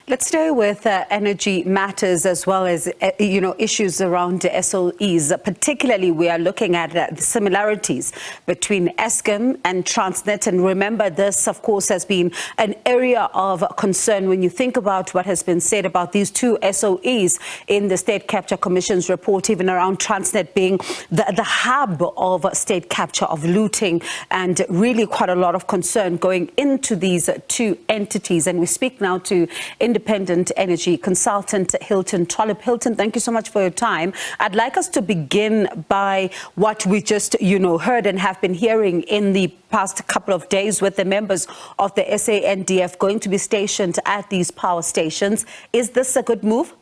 Let's stay with energy matters as well as, issues around SOEs. Particularly, we are looking at the similarities between Eskom and Transnet. And remember, this, of course, has been an area of concern when you think about what has been said about these two SOEs in the State Capture Commission's report, even around Transnet being the hub of state capture, of looting, and really quite a lot of concern going into these two entities. And we speak now to independent energy consultant Hilton Trollip. Hilton, thank you so much for your time. I'd like us to begin by what we just, heard and have been hearing in the past couple of days with the members of the SANDF going to be stationed at these power stations. Is this a good move?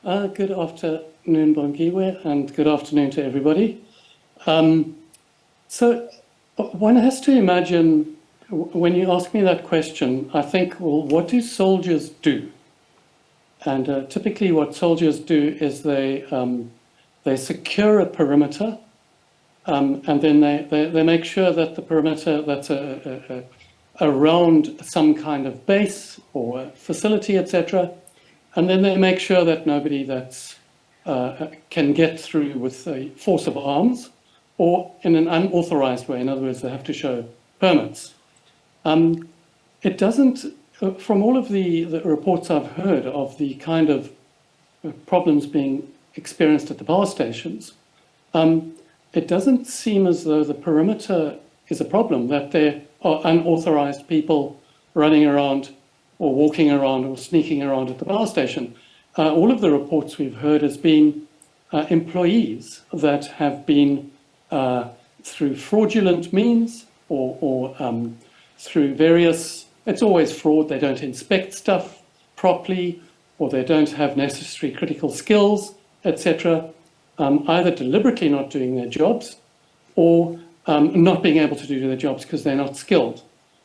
Good afternoon, Bongiwe, and good afternoon to everybody. So one has to imagine, when you ask me that question, I think, well, what do soldiers do? And typically what soldiers do is they secure a perimeter, and then they make sure that the perimeter that's around some kind of base or facility, etc., and then they make sure that nobody can get through with the force of arms or in an unauthorized way. In other words, they have to show permits. It doesn't, from all of the reports I've heard of the kind of problems being experienced at the power stations, it doesn't seem as though the perimeter is a problem, that there are unauthorized people running around or walking around or sneaking around at the power station. All of the reports we've heard has been employees that have been through fraudulent means or through various, it's always fraud, they don't inspect stuff properly, or they don't have necessary critical skills, etc., either deliberately not doing their jobs or not being able to do their jobs because they're not skilled.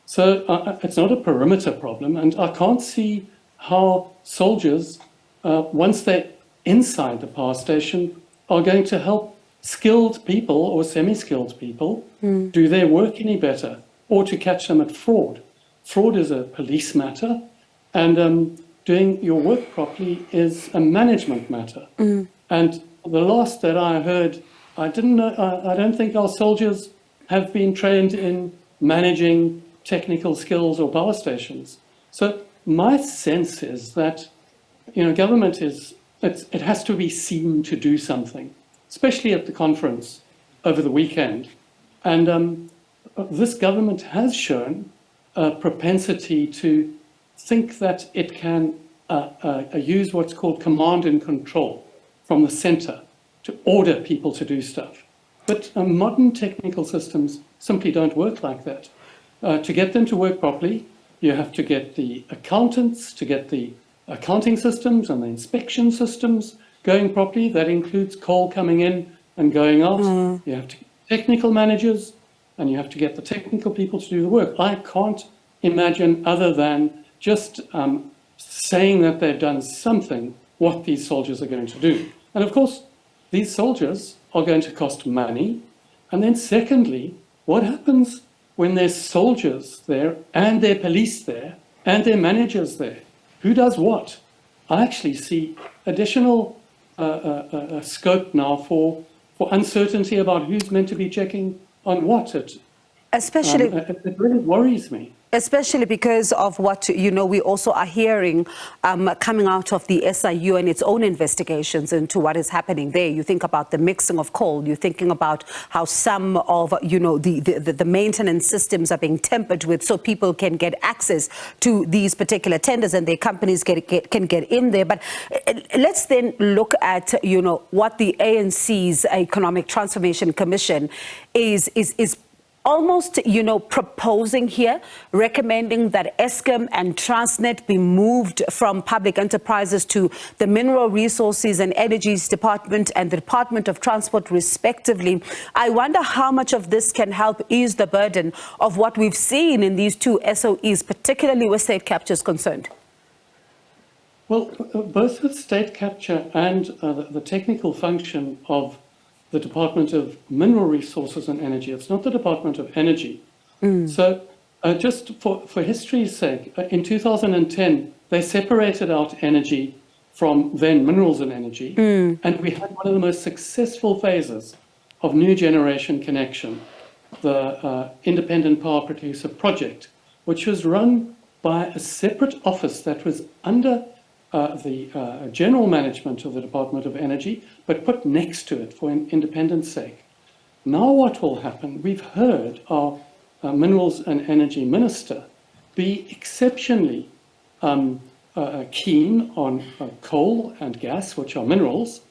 So it's not a perimeter problem, and I can't see how soldiers, once they're inside the power station, are going to help skilled people or semi-skilled people do their work any better, or to catch them at fraud. Fraud is a police matter, and doing your work properly is a management matter. And the last that I heard, I don't think our soldiers have been trained in managing technical skills or power stations. So my sense is that, government it has to be seen to do something, especially at the conference over the weekend. And this government has shown a propensity to think that it can use what's called command and control from the center to order people to do stuff. But modern technical systems simply don't work like that. To get them to work properly, you have to get the accountants, to get the accounting systems and the inspection systems going properly. That includes coal coming in and going out. You have to get technical managers, and you have to get the technical people to do the work. I can't imagine, other than just saying that they've done something, what these soldiers are going to do. And of course, these soldiers are going to cost money. And then secondly, what happens when there's soldiers there and their police there and their managers there? Who does what? I actually see additional scope now for uncertainty about who's meant to be checking on what. It really worries me. Especially because of what, we also are hearing coming out of the SIU and its own investigations into what is happening there. You think about the mixing of coal. You're thinking about how some of, the maintenance systems are being tampered with so people can get access to these particular tenders and their companies can get in there. But let's then look at, what the ANC's Economic Transformation Commission is almost, proposing here, recommending that Eskom and Transnet be moved from public enterprises to the Mineral Resources and Energies Department and the Department of Transport, respectively. I wonder how much of this can help ease the burden of what we've seen in these two SOEs, particularly where state capture is concerned. Well, both with state capture and the technical function of the Department of Mineral Resources and Energy. It's not the Department of Energy. So just for history's sake, in 2010, they separated out energy from then minerals and energy, and we had one of the most successful phases of new generation connection, the Independent Power Producer Project, which was run by a separate office that was under the general management of the Department of Energy, but put next to it for independence sake. Now what will happen, we've heard our Minerals and Energy Minister be exceptionally keen on coal and gas, which are minerals,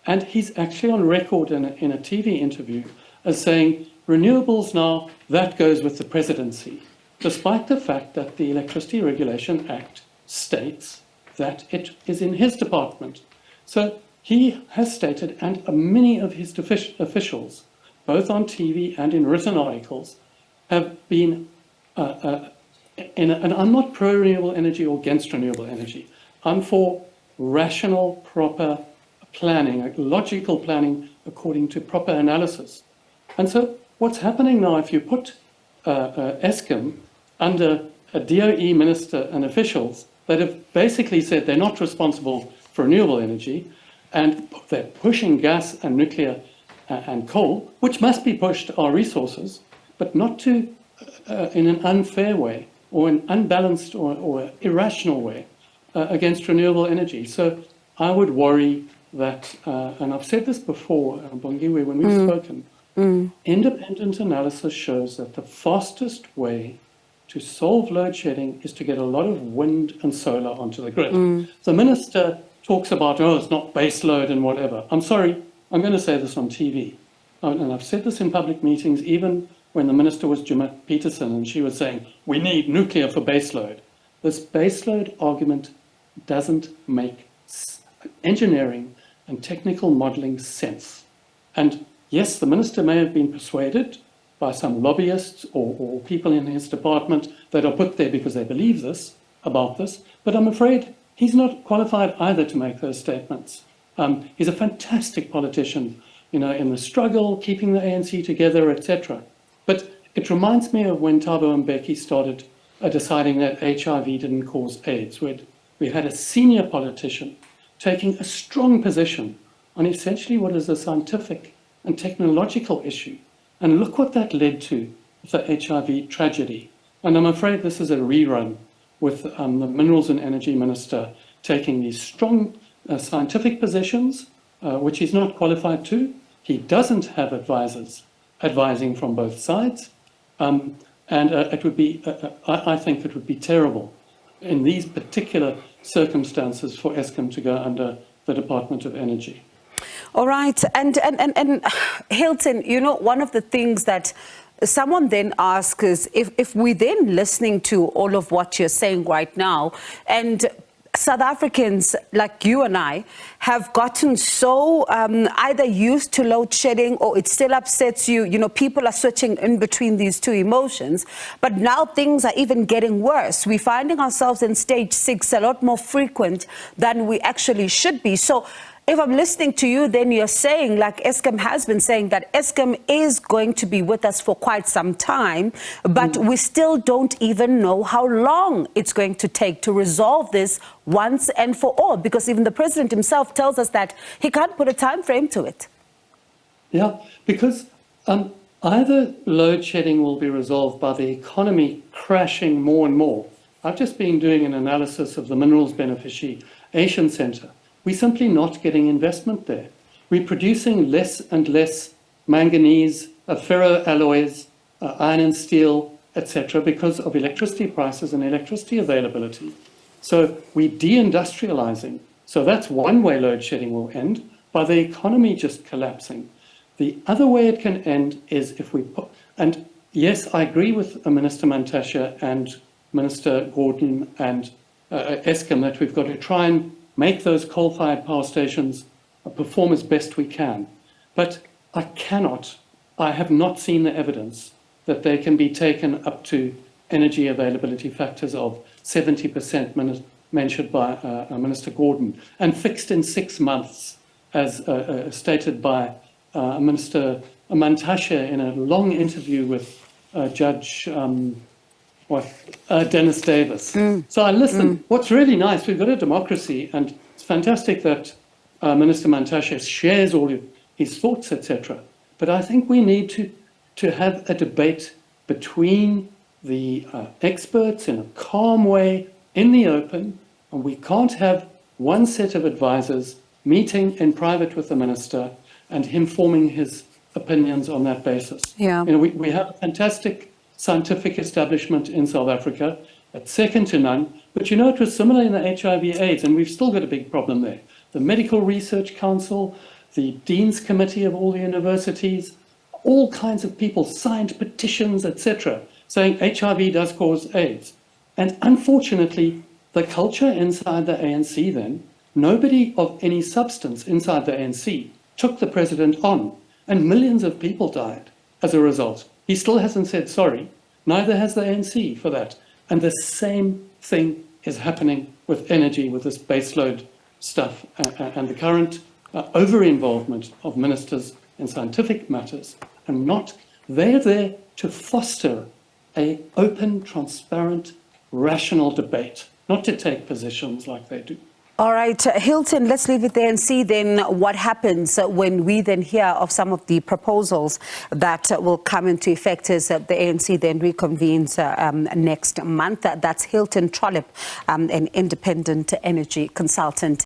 and he's actually on record in a TV interview as saying, renewables now, that goes with the presidency, despite the fact that the Electricity Regulation Act states that it is in his department. So he has stated, and many of his officials, both on TV and in written articles, have been, and I'm not pro-renewable energy or against renewable energy. I'm for rational, proper planning, logical planning according to proper analysis. And so what's happening now, if you put Eskom under a DOE minister and officials that have basically said they're not responsible for renewable energy, and they're pushing gas and nuclear and coal, which must be pushed, our resources, but not to in an unfair way or an unbalanced or irrational way against renewable energy. So I would worry that, and I've said this before, Bongiwe, when we've spoken, independent analysis shows that the fastest way to solve load shedding is to get a lot of wind and solar onto the grid. The minister talks about, oh, it's not base load and whatever. I'm sorry, I'm going to say this on TV. And I've said this in public meetings, even when the minister was Jimette Peterson, and she was saying, we need nuclear for baseload. This baseload argument doesn't make engineering and technical modelling sense. And yes, the minister may have been persuaded by some lobbyists or people in his department that are put there because they believe this, about this, but I'm afraid he's not qualified either to make those statements. He's a fantastic politician, in the struggle, keeping the ANC together, etc. But it reminds me of when Thabo Mbeki started deciding that HIV didn't cause AIDS. We had a senior politician taking a strong position on essentially what is a scientific and technological issue. And look what that led to, the HIV tragedy. And I'm afraid this is a rerun with the Minerals and Energy Minister taking these strong scientific positions, which he's not qualified to. He doesn't have advisors advising from both sides. And it would be, I think it would be terrible in these particular circumstances for Eskom to go under the Department of Energy. All right. And Hilton, one of the things that someone then asks is if we're then listening to all of what you're saying right now, and South Africans like you and I have gotten so either used to load shedding or it still upsets you. People are switching in between these two emotions. But now things are even getting worse. We're finding ourselves in stage 6 a lot more frequent than we actually should be. So if I'm listening to you, then you're saying, like Eskom has been saying, that Eskom is going to be with us for quite some time, but we still don't even know how long it's going to take to resolve this once and for all, because even the president himself tells us that he can't put a time frame to it. Yeah, because either load shedding will be resolved by the economy crashing more and more. I've just been doing an analysis of the Minerals Beneficiation Centre. We're simply not getting investment there. We're producing less and less manganese, ferroalloys, iron and steel, etc., because of electricity prices and electricity availability. So we're deindustrializing. So that's one way load shedding will end, by the economy just collapsing. The other way it can end is if we put, and yes, I agree with Minister Mantashe and Minister Gordon and Eskom that we've got to try and make those coal-fired power stations perform as best we can. But I have not seen the evidence that they can be taken up to energy availability factors of 70% mentioned by Minister Gordon and fixed in 6 months, as stated by Minister Mantashe in a long interview with Judge Dennis Davis. So I listened. What's really nice, we've got a democracy, and it's fantastic that Minister Mantashe shares all his thoughts, etc. But I think we need to have a debate between the experts in a calm way, in the open, and we can't have one set of advisors meeting in private with the minister and him forming his opinions on that basis. Yeah. You know, we have a fantastic scientific establishment in South Africa, that's second to none, but you know, it was similar in the HIV/AIDS, and we've still got a big problem there. The Medical Research Council, the Dean's Committee of all the universities, all kinds of people signed petitions, etc., saying HIV does cause AIDS. And unfortunately, the culture inside the ANC then, nobody of any substance inside the ANC took the president on, and millions of people died as a result. He still hasn't said sorry, neither has the ANC for that. And the same thing is happening with energy, with this baseload stuff, and the current over-involvement of ministers in scientific matters, and they're there to foster an open, transparent, rational debate, not to take positions like they do. All right, Hilton, let's leave it there and see then what happens when we then hear of some of the proposals that will come into effect as the ANC then reconvenes next month. That's Hilton Trollip, an independent energy consultant.